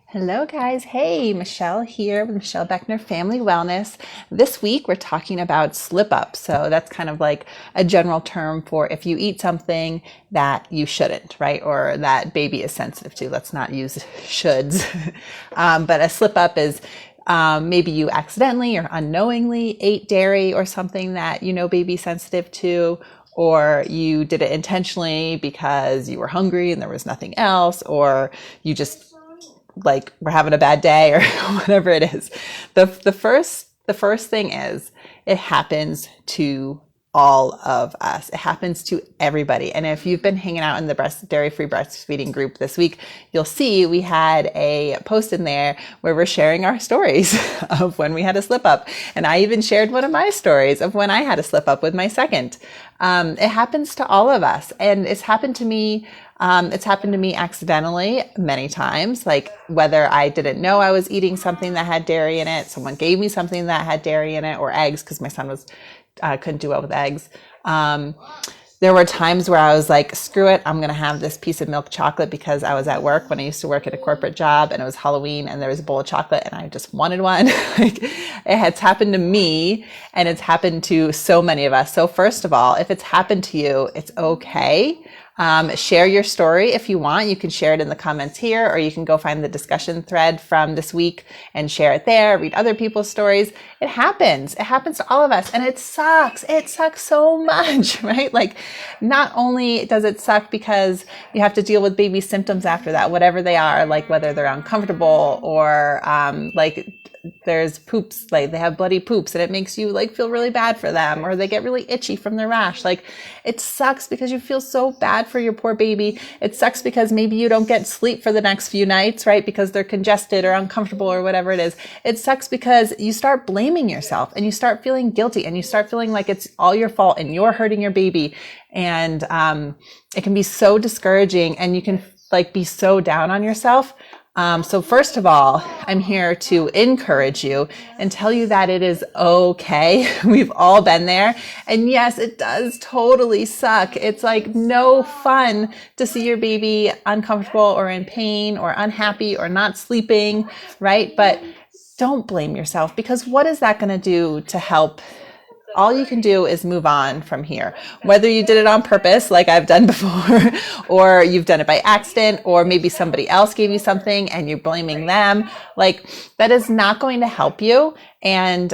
Hello, guys. Hey, Michelle here with Michelle Beckner Family Wellness. This week, we're talking about slip up. So that's kind of like a general term for if you eat something that you shouldn't, right? Or that baby is sensitive to. Let's not use shoulds. But a slip up is maybe you accidentally or unknowingly ate dairy or something that you know baby's sensitive to, or you did it intentionally because you were hungry and there was nothing else, or you just like we're having a bad day or whatever it is. The first thing is it happens to all of us. It happens to everybody. And if you've been hanging out in the dairy-free breastfeeding group this week, you'll see we had a post in there where we're sharing our stories of when we had a slip up. And I even shared one of my stories of when I had a slip up with my second. It happens to all of us. And it's happened to me accidentally many times, like whether I didn't know I was eating something that had dairy in it, someone gave me something that had dairy in it, or eggs, because my son couldn't do well with eggs. There were times where I was like, screw it, I'm going to have this piece of milk chocolate because I was at work when I used to work at a corporate job and it was Halloween and there was a bowl of chocolate and I just wanted one. Like, it has happened to me and it's happened to so many of us. So first of all, if it's happened to you, it's okay. Share your story if you want. You can share it in the comments here, or you can go find the discussion thread from this week and share it there, read other people's stories. It happens. It happens to all of us. And it sucks. It sucks so much, right? Like, not only does it suck because you have to deal with baby symptoms after that, whatever they are, like whether they're uncomfortable or, like there's poops, like they have bloody poops and it makes you like feel really bad for them, or they get really itchy from their rash. Like, it sucks because you feel so bad for your poor baby. It sucks because maybe you don't get sleep for the next few nights, right? Because they're congested or uncomfortable or whatever it is. It sucks because you start blaming yourself and you start feeling guilty and you start feeling like it's all your fault and you're hurting your baby. And it can be so discouraging and you can like be so down on yourself. So first of all, I'm here to encourage you and tell you that it is okay. We've all been there. And yes, it does totally suck. It's like no fun to see your baby uncomfortable or in pain or unhappy or not sleeping, right? But don't blame yourself, because what is that going to do to help? All you can do is move on from here. Whether you did it on purpose, like I've done before, or you've done it by accident, or maybe somebody else gave you something and you're blaming them, like that is not going to help you. And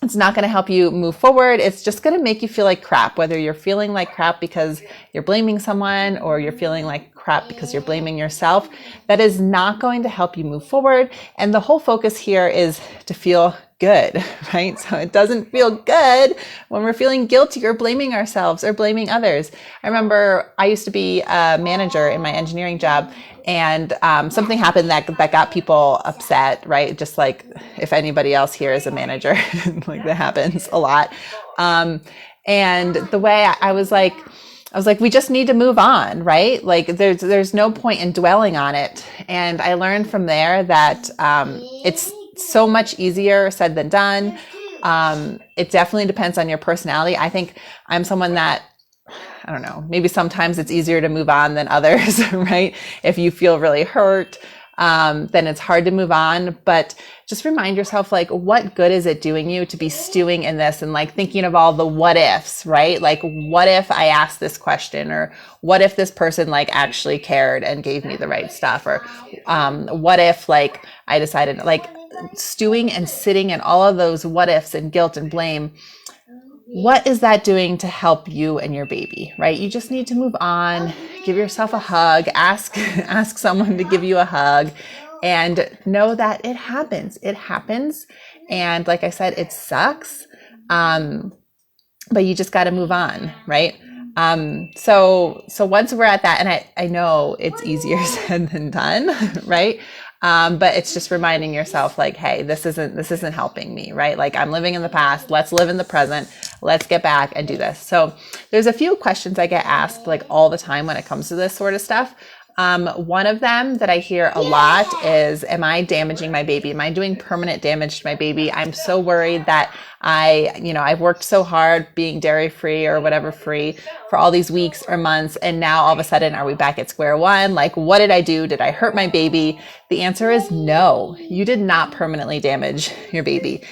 it's not going to help you move forward. It's just going to make you feel like crap, whether you're feeling like crap because you're blaming someone or you're feeling like crap because you're blaming yourself. That is not going to help you move forward. And the whole focus here is to feel good, right? So it doesn't feel good when we're feeling guilty or blaming ourselves or blaming others. I remember I used to be a manager in my engineering job, and something happened that got people upset, right? Just like if anybody else here is a manager, like that happens a lot. And the way I was like, we just need to move on, right? Like there's no point in dwelling on it. And I learned from there that it's so much easier said than done. It definitely depends on your personality. I think I'm someone that, I don't know, maybe sometimes it's easier to move on than others, right? If you feel really hurt, then it's hard to move on. But just remind yourself, like, what good is it doing you to be stewing in this and like thinking of all the what ifs, right? Like, what if I asked this question, or what if this person like actually cared and gave me the right stuff, or what if like I decided, like, stewing and sitting in all of those what ifs and guilt and blame. What is that doing to help you and your baby, right? You just need to move on, give yourself a hug, ask someone to give you a hug, and know that it happens. It happens. And like I said, it sucks. But you just got to move on, right? So once we're at that, and I know it's easier said than done, right? But it's just reminding yourself, like, hey, this isn't helping me, right? Like, I'm living in the past. Let's live in the present. Let's get back and do this. So there's a few questions I get asked like all the time when it comes to this sort of stuff. One of them that I hear a lot is, am I damaging my baby? Am I doing permanent damage to my baby? I'm so worried that I've worked so hard being dairy free or whatever free for all these weeks or months. And now all of a sudden, are we back at square one? Like, what did I do? Did I hurt my baby? The answer is no, you did not permanently damage your baby.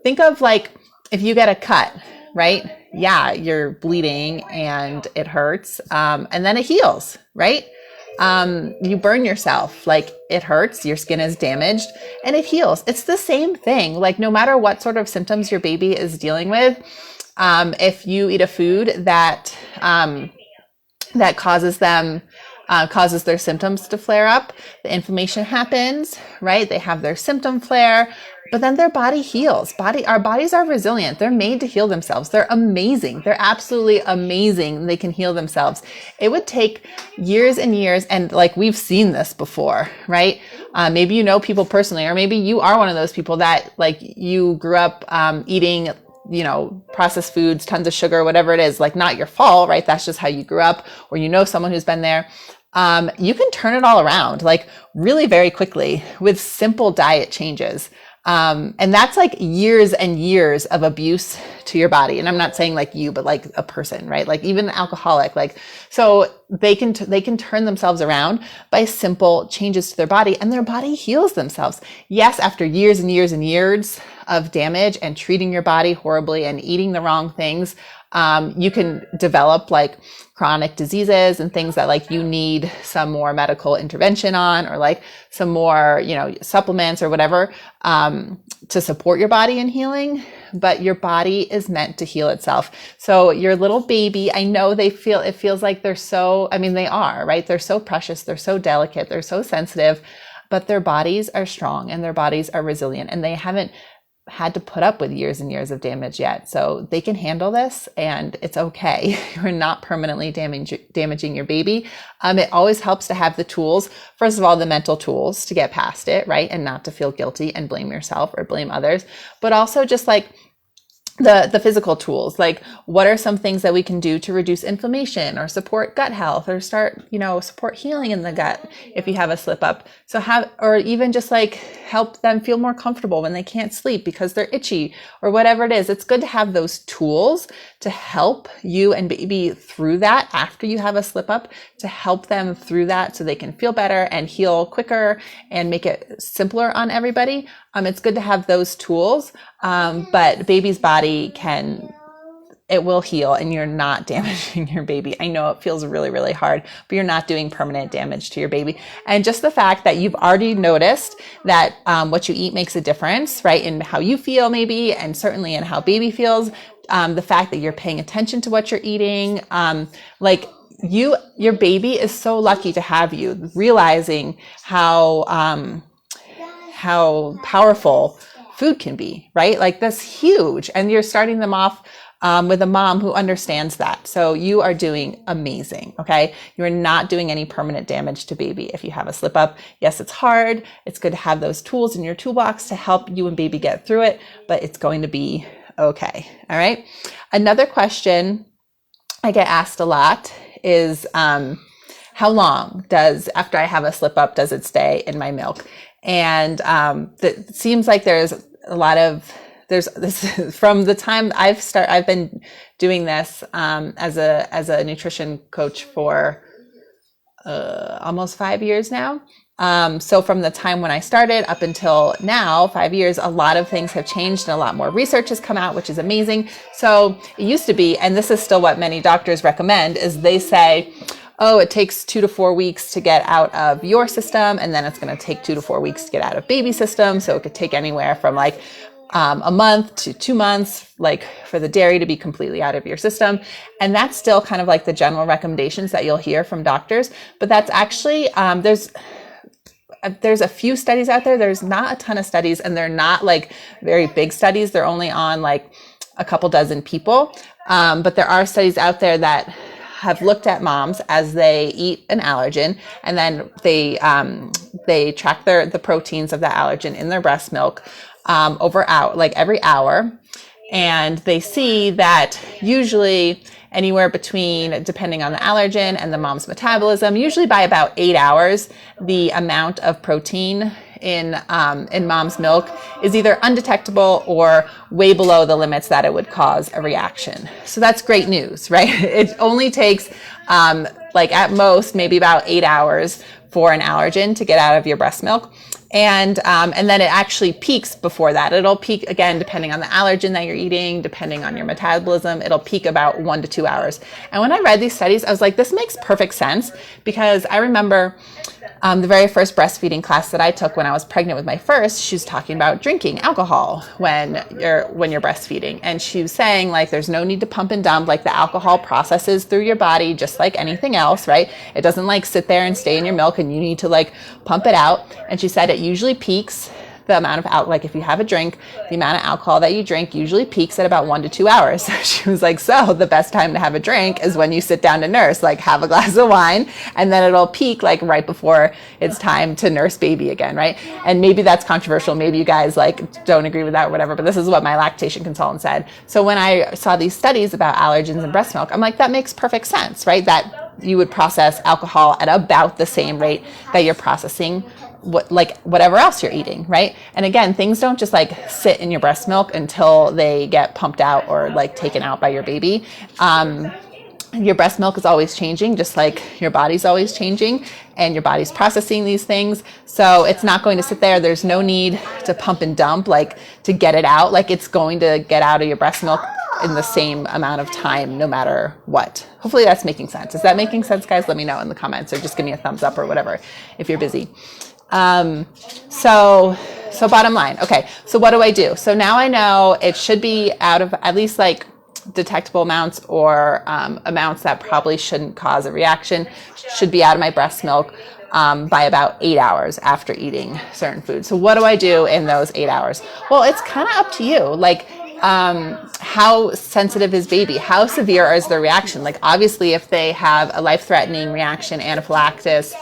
Think of like, if you get a cut, right? Yeah, you're bleeding and it hurts. And then it heals, right? You burn yourself, like it hurts, your skin is damaged and it heals. It's the same thing. Like no matter what sort of symptoms your baby is dealing with, if you eat a food that causes their symptoms to flare up, the inflammation happens, right? They have their symptom flare, but then their body heals. Our bodies are resilient. They're made to heal themselves. They're amazing. They're absolutely amazing. They can heal themselves. It would take years and years. And like, we've seen this before, right? Maybe you know people personally, or maybe you are one of those people that like you grew up, eating, processed foods, tons of sugar, whatever it is, like not your fault, right? That's just how you grew up, or you know someone who's been there. You can turn it all around like really very quickly with simple diet changes. And that's like years and years of abuse to your body. And I'm not saying like you, but like a person, right? Like even an alcoholic, like, so they can turn themselves around by simple changes to their body, and their body heals themselves. Yes, after years and years and years of damage and treating your body horribly and eating the wrong things, you can develop like chronic diseases and things that like you need some more medical intervention on, or like some more, supplements or whatever, to support your body in healing. But your body is meant to heal itself. So your little baby, I know it feels like they are, right? They're so precious. They're so delicate. They're so sensitive, but their bodies are strong and their bodies are resilient, and they haven't had to put up with years and years of damage yet. So they can handle this, and it's okay. You're not permanently damaging your baby. It always helps to have the tools. First of all, the mental tools to get past it, right? And not to feel guilty and blame yourself or blame others, but also just like the physical tools, like what are some things that we can do to reduce inflammation or support gut health, or support healing in the gut if you have a slip up. Or even just like help them feel more comfortable when they can't sleep because they're itchy or whatever it is. It's good to have those tools to help you and baby through that after you have a slip up, to help them through that so they can feel better and heal quicker and make it simpler on everybody. It's good to have those tools, but baby's body it will heal, and you're not damaging your baby. I know it feels really, really hard, but you're not doing permanent damage to your baby. And just the fact that you've already noticed that what you eat makes a difference, right? In how you feel maybe, and certainly in how baby feels. The fact that you're paying attention to what you're eating, your baby is so lucky to have you, realizing how powerful food can be, right? Like that's huge. And you're starting them off with a mom who understands that. So you are doing amazing. Okay. You are not doing any permanent damage to baby if you have a slip up. Yes, it's hard. It's good to have those tools in your toolbox to help you and baby get through it, but it's going to be okay. All right. Another question I get asked a lot is, how long after I have a slip up, does it stay in my milk? And it seems like there's this from the time I've been doing this as a nutrition coach for almost 5 years now. So from the time when I started up until now, 5 years, a lot of things have changed and a lot more research has come out, which is amazing. So it used to be, and this is still what many doctors recommend, is they say, oh, it takes 2 to 4 weeks to get out of your system, and then it's going to take 2 to 4 weeks to get out of baby's system. So it could take anywhere from like a month to 2 months, like for the dairy to be completely out of your system. And that's still kind of like the general recommendations that you'll hear from doctors. But that's actually, there's a few studies out there. There's not a ton of studies, and they're not like very big studies. They're only on like a couple dozen people. But there are studies out there that have looked at moms as they eat an allergen, and then they track the proteins of the allergen in their breast milk every hour. And they see that usually anywhere between, depending on the allergen and the mom's metabolism, usually by about 8 hours, the amount of protein in mom's milk is either undetectable or way below the limits that it would cause a reaction. So that's great news, right? It only takes like at most maybe about 8 hours for an allergen to get out of your breast milk. And then it actually peaks before that. It'll peak again, depending on the allergen that you're eating, depending on your metabolism, it'll peak about 1 to 2 hours. And when I read these studies, I was like, this makes perfect sense, because I remember the very first breastfeeding class that I took when I was pregnant with my first, she was talking about drinking alcohol when you're breastfeeding. And she was saying, like, there's no need to pump and dump, like the alcohol processes through your body just like anything else, right? It doesn't like sit there and stay in your milk and you need to like pump it out. And she said it usually peaks, the amount of like if you have a drink, the amount of alcohol that you drink usually peaks at about 1 to 2 hours. She was like, so the best time to have a drink is when you sit down to nurse, like have a glass of wine, and then it'll peak like right before it's time to nurse baby again, right? And maybe that's controversial. Maybe you guys like don't agree with that or whatever, but this is what my lactation consultant said. So when I saw these studies about allergens in breast milk, I'm like, that makes perfect sense, right? That you would process alcohol at about the same rate that you're processing whatever else you're eating, right? And again, things don't just like sit in your breast milk until they get pumped out or like taken out by your baby. Your breast milk is always changing, just like your body's always changing, and your body's processing these things. So it's not going to sit there. There's no need to pump and dump, like to get it out. Like it's going to get out of your breast milk in the same amount of time, no matter what. Hopefully that's making sense. Is that making sense, guys? Let me know in the comments, or just give me a thumbs up or whatever if you're busy. So bottom line. Okay. So what do I do? So now I know it should be out of at least like detectable amounts, or amounts that probably shouldn't cause a reaction, should be out of my breast milk by about 8 hours after eating certain foods. So what do I do in those 8 hours? Well, it's kind of up to you. Like, how sensitive is baby? How severe is their reaction? Like, obviously, if they have a life-threatening reaction, anaphylaxis,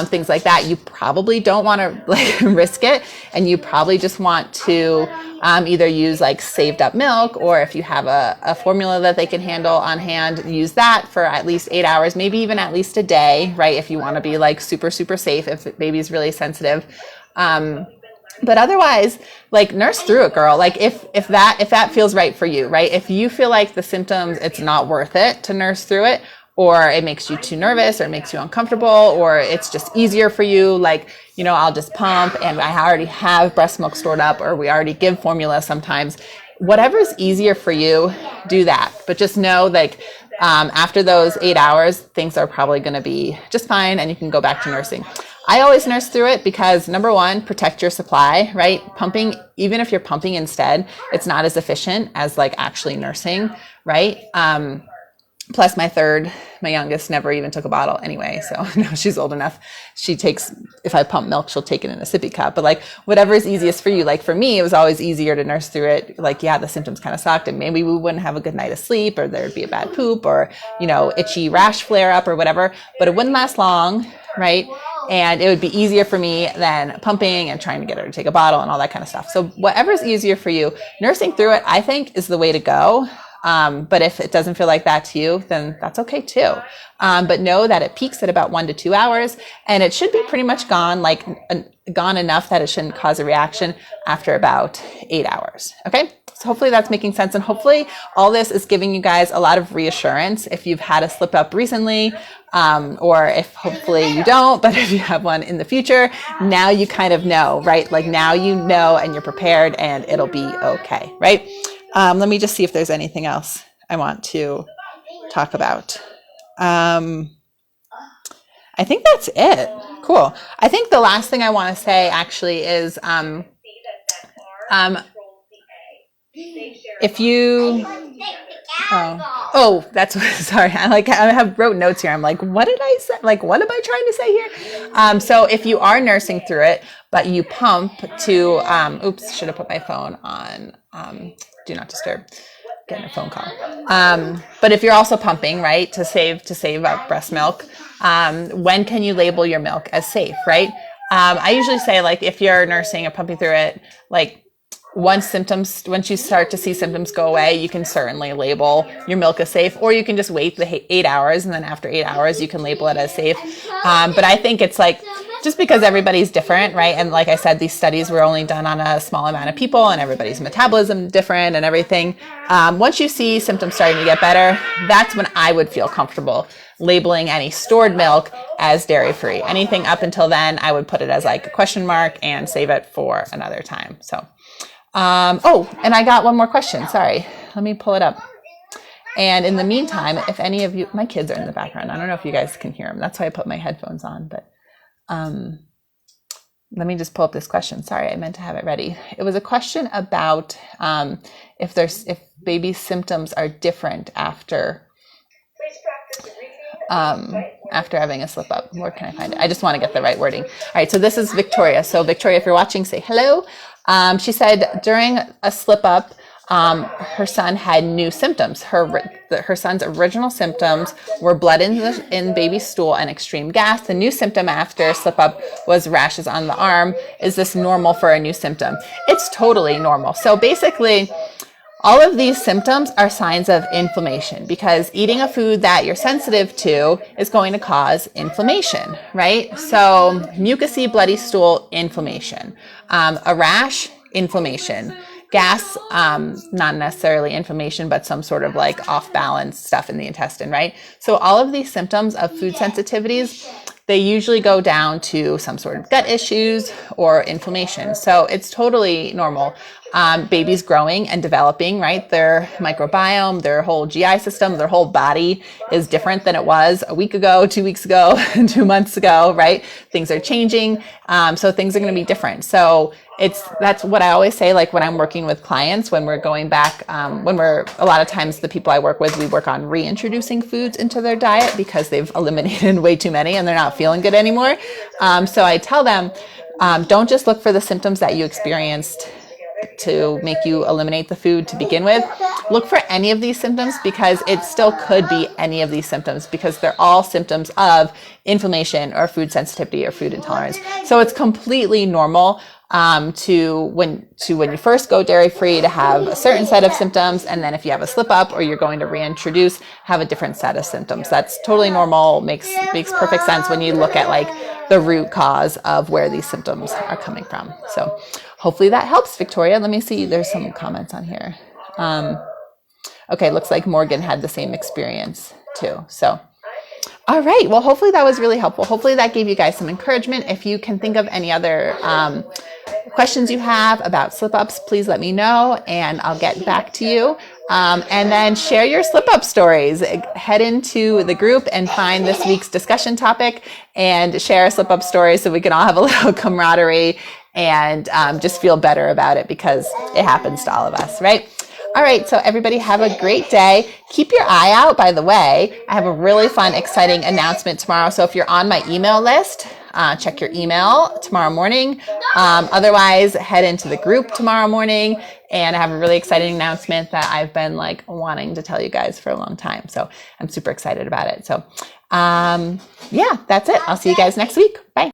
things like that, you probably don't want to like risk it, and you probably just want to either use like saved up milk, or if you have a formula that they can handle on hand, use that for at least 8 hours, maybe even at least a day, right? If you want to be like super, super safe, if the baby's really sensitive. But otherwise, like, nurse through it, girl. Like if that feels right for you, right? If you feel like the symptoms, it's not worth it to nurse through it, or it makes you too nervous, or it makes you uncomfortable, or it's just easier for you, like, you know, I'll just pump and I already have breast milk stored up, or we already give formula sometimes. Whatever's easier for you, do that. But just know, like, after those 8 hours, things are probably going to be just fine, and you can go back to nursing. I always nurse through it because, number one, protect your supply, right? Pumping, even if you're pumping instead, it's not as efficient as like actually nursing, right? Plus my youngest never even took a bottle anyway. So no, she's old enough. She takes, if I pump milk, she'll take it in a sippy cup, but like whatever is easiest for you. Like for me, it was always easier to nurse through it. Like, yeah, the symptoms kind of sucked, and maybe we wouldn't have a good night of sleep, or there'd be a bad poop, or, you know, itchy rash flare up or whatever, but it wouldn't last long, right? And it would be easier for me than pumping and trying to get her to take a bottle and all that kind of stuff. So whatever's easier for you, nursing through it, I think, is the way to go. But if it doesn't feel like that to you, then that's okay too. But know that it peaks at about 1 to 2 hours, and it should be pretty much gone, like gone enough that it shouldn't cause a reaction after about 8 hours. Okay. So hopefully that's making sense. And hopefully all this is giving you guys a lot of reassurance if you've had a slip up recently, or if hopefully you don't, but if you have one in the future, now you kind of know, right? Like now you know, and you're prepared, and it'll be okay, right? Let me just see if there's anything else I want to talk about. I think that's it. Cool. I think the last thing I want to say actually is, if you, that's what, sorry. I have wrote notes here. I'm like, what did I say? Like, what am I trying to say here? So if you are nursing through it, but you pump to, should have put my phone on, do not disturb, getting a phone call. But if you're also pumping, right, to save up breast milk, when can you label your milk as safe, right? I usually say, like, if you're nursing or pumping through it, like, once you start to see symptoms go away, you can certainly label your milk as safe, or you can just wait the 8 hours, and then after 8 hours, you can label it as safe. But I think it's like, just because everybody's different, right? And like I said, these studies were only done on a small amount of people, and everybody's metabolism different and everything. Once you see symptoms starting to get better, that's when I would feel comfortable labeling any stored milk as dairy-free. Anything up until then, I would put it as like a question mark and save it for another time. So, oh, and I got one more question. Sorry. Let me pull it up. And in the meantime, if any of you, my kids are in the background. I don't know if you guys can hear them. That's why I put my headphones on, but let me just pull up this question. Sorry, I meant to have it ready. It was a question about if baby's symptoms are different after having a slip up. Where can I find it? I just want to get the right wording. All right, so this is Victoria. So Victoria, if you're watching, say hello. She said during a slip up, her son had new symptoms. Her son's original symptoms were blood in baby's stool and extreme gas. The new symptom after slip up was rashes on the arm. Is this normal for a new symptom? It's totally normal. So basically, all of these symptoms are signs of inflammation, because eating a food that you're sensitive to is going to cause inflammation, right? So mucousy, bloody stool, inflammation. A rash, inflammation. Gas, not necessarily inflammation, but some sort of like off balance stuff in the intestine, right? So all of these symptoms of food sensitivities, they usually go down to some sort of gut issues or inflammation. So it's totally normal. Babies growing and developing, right? Their microbiome, their whole GI system, their whole body is different than it was a week ago, 2 weeks ago, 2 months ago, right? Things are changing. So things are going to be different. So that's what I always say, like when I'm working with clients, when we're going back, a lot of times the people I work with, we work on reintroducing foods into their diet because they've eliminated way too many and they're not feeling good anymore. So I tell them, don't just look for the symptoms that you experienced to make you eliminate the food to begin with. Look for any of these symptoms, because it still could be any of these symptoms, because they're all symptoms of inflammation or food sensitivity or food intolerance. So it's completely normal when you first go dairy free to have a certain set of symptoms, and then if you have a slip up or you're going to reintroduce, have a different set of symptoms. That's totally normal. Makes perfect sense when you look at like the root cause of where these symptoms are coming from. So hopefully that helps, Victoria. Let me see. There's some comments on here. Okay, looks like Morgan had the same experience too. So, all right. Well, hopefully that was really helpful. Hopefully that gave you guys some encouragement. If you can think of any other questions you have about slip-ups, please let me know and I'll get back to you. And then share your slip-up stories. Head into the group and find this week's discussion topic and share a slip-up story so we can all have a little camaraderie and just feel better about it, because it happens to all of us, right? All right, so everybody have a great day. Keep your eye out, by the way. I have a really fun, exciting announcement tomorrow. So if you're on my email list, check your email tomorrow morning. Otherwise, head into the group tomorrow morning. And I have a really exciting announcement that I've been like wanting to tell you guys for a long time. So I'm super excited about it. So yeah, that's it. I'll see you guys next week. Bye.